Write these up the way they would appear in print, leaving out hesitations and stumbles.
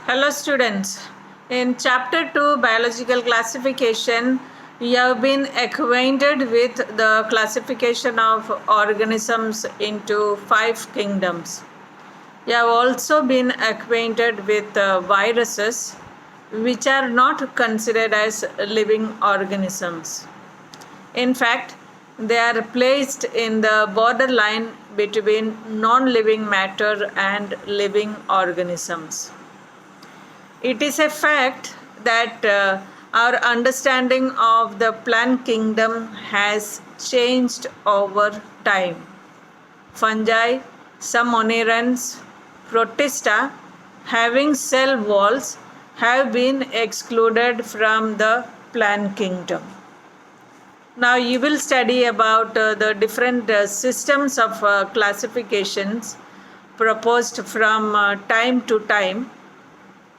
Hello students. In chapter 2 biological classification, we have been acquainted with the classification of organisms into 5 kingdoms. We have also been acquainted with viruses which are not considered as living organisms. In fact, they are placed in the borderline between non-living matter and living organisms. It is a fact that our understanding of the plant kingdom has changed over time. Fungi, some monerans, Protista, having cell walls, have been excluded from the plant kingdom. Now you will study about the different systems of classifications proposed from time to time.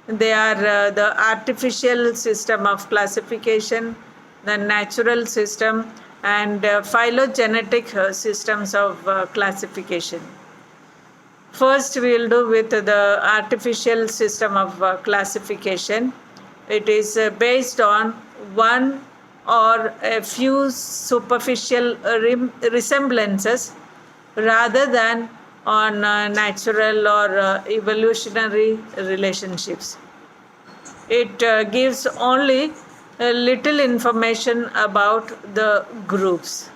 They are the artificial system of classification, the natural system, and phylogenetic systems of classification. First, we will do with the artificial system of classification. It is based on one or a few superficial resemblances rather than on natural or evolutionary relationships. It gives only a little information about the groups.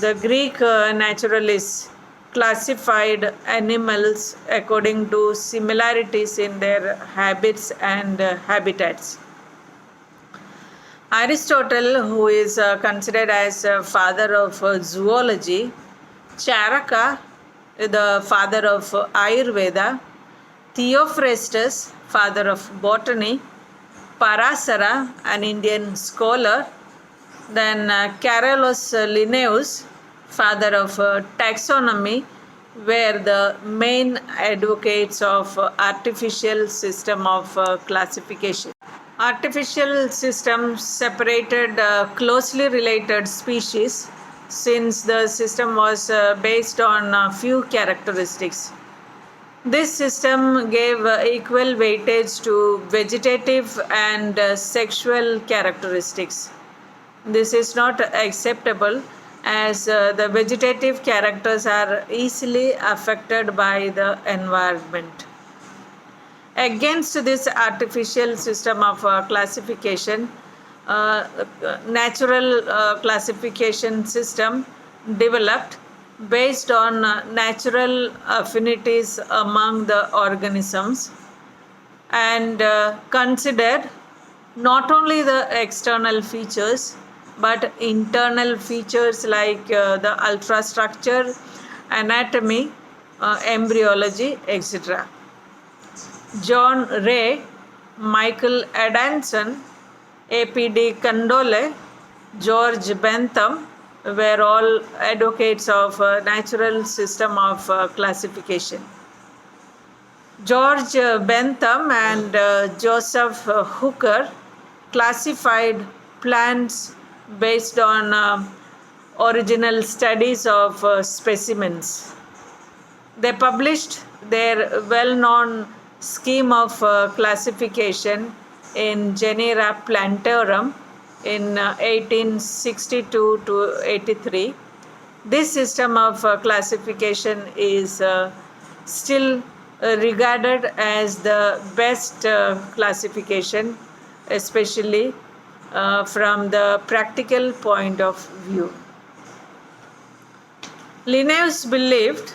The Greek naturalists classified animals according to similarities in their habits and habitats. Aristotle, who is considered as father of zoology, Charaka, the father of Ayurveda, Theophrastus, father of botany, Parasara, an Indian scholar, then Carolus Linnaeus, father of taxonomy, were the main advocates of artificial system of classification. Artificial systems separated closely related species since the system was based on a few characteristics. This system gave equal weightage to vegetative and sexual characteristics. This is not acceptable as the vegetative characters are easily affected by the environment. Against this artificial system of classification, natural classification system developed based on natural affinities among the organisms and considered not only the external features but internal features like the ultrastructure, anatomy, embryology, etc. John Ray, Michael Adamson, A.P.D. Candolle, George Bentham were all advocates of a natural system of classification. George Bentham and Joseph Hooker classified plants based on original studies of specimens. They published their well-known scheme of classification in Genera Plantarum in 1862 to 83. This system of classification is still regarded as the best classification, especially from the practical point of view. Linnaeus believed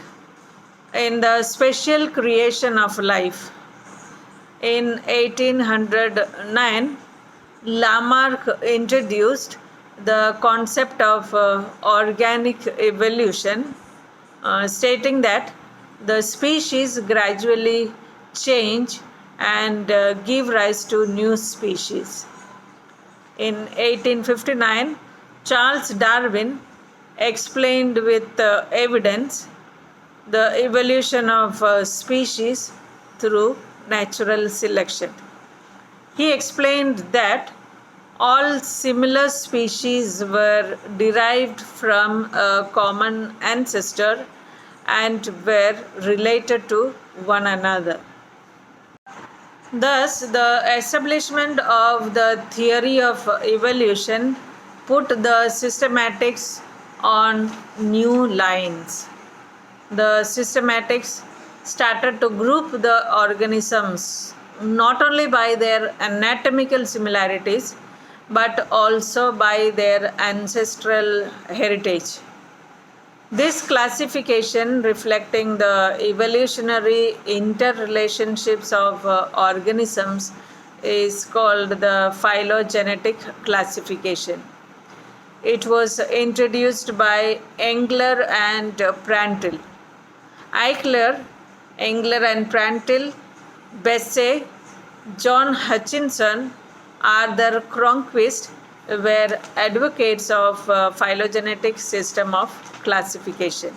in the special creation of life. In 1809, Lamarck introduced the concept of organic evolution, stating that the species gradually change and give rise to new species. In 1859, Charles Darwin explained with evidence the evolution of species through natural selection. He explained that all similar species were derived from a common ancestor and were related to one another. Thus, the establishment of the theory of evolution put the systematics on new lines. The systematics started to group the organisms not only by their anatomical similarities but also by their ancestral heritage. This classification, reflecting the evolutionary interrelationships of organisms, is called the phylogenetic classification. It was introduced by Engler and Prantl. Eichler, Engler and Prantl, Besse, John Hutchinson, Arthur Cronquist were advocates of phylogenetic system of classification.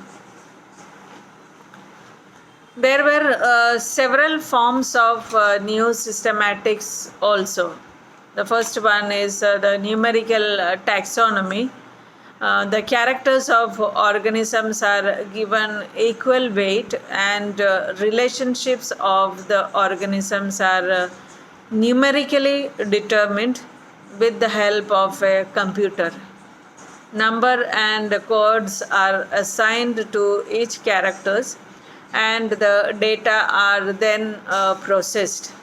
There were several forms of new systematics also. The first one is the numerical taxonomy. The characters of organisms are given equal weight, and relationships of the organisms are numerically determined with the help of a computer. Number and codes are assigned to each characters, and the data are then processed.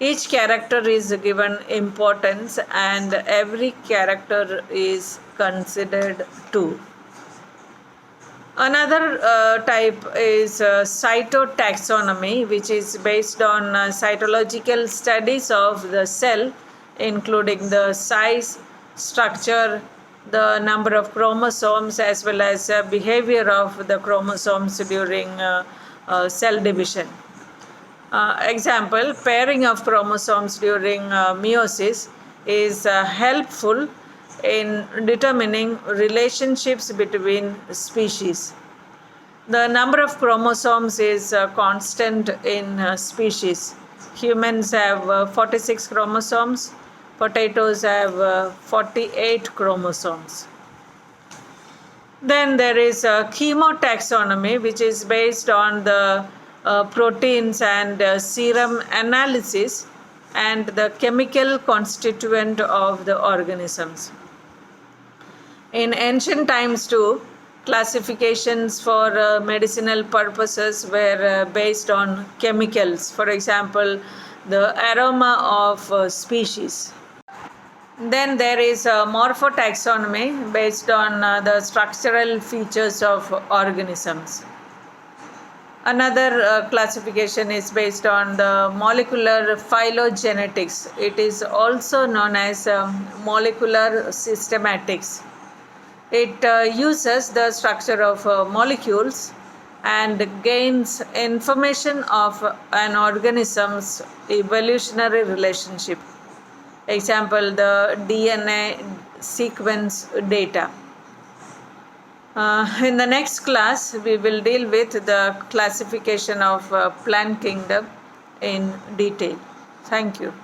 Each character is given importance, and every character is considered too. Another type is cytotaxonomy, which is based on cytological studies of the cell, including the size, structure, the number of chromosomes, as well as behavior of the chromosomes during cell division. Example, pairing of chromosomes during meiosis is helpful in determining relationships between species. The number of chromosomes is constant in species. Humans have 46 chromosomes, potatoes have 48 chromosomes. Then there is a chemotaxonomy, which is based on the proteins and serum analysis and the chemical constituent of the organisms. In ancient times too, classifications for medicinal purposes were based on chemicals. For example, the aroma of species. Then there is a morphotaxonomy based on the structural features of organisms. Another classification is based on the molecular phylogenetics. It is also known as molecular systematics. It uses the structure of molecules and gains information of an organism's evolutionary relationship. Example, the DNA sequence data. In the next class, we will deal with the classification of plant kingdom in detail. Thank you.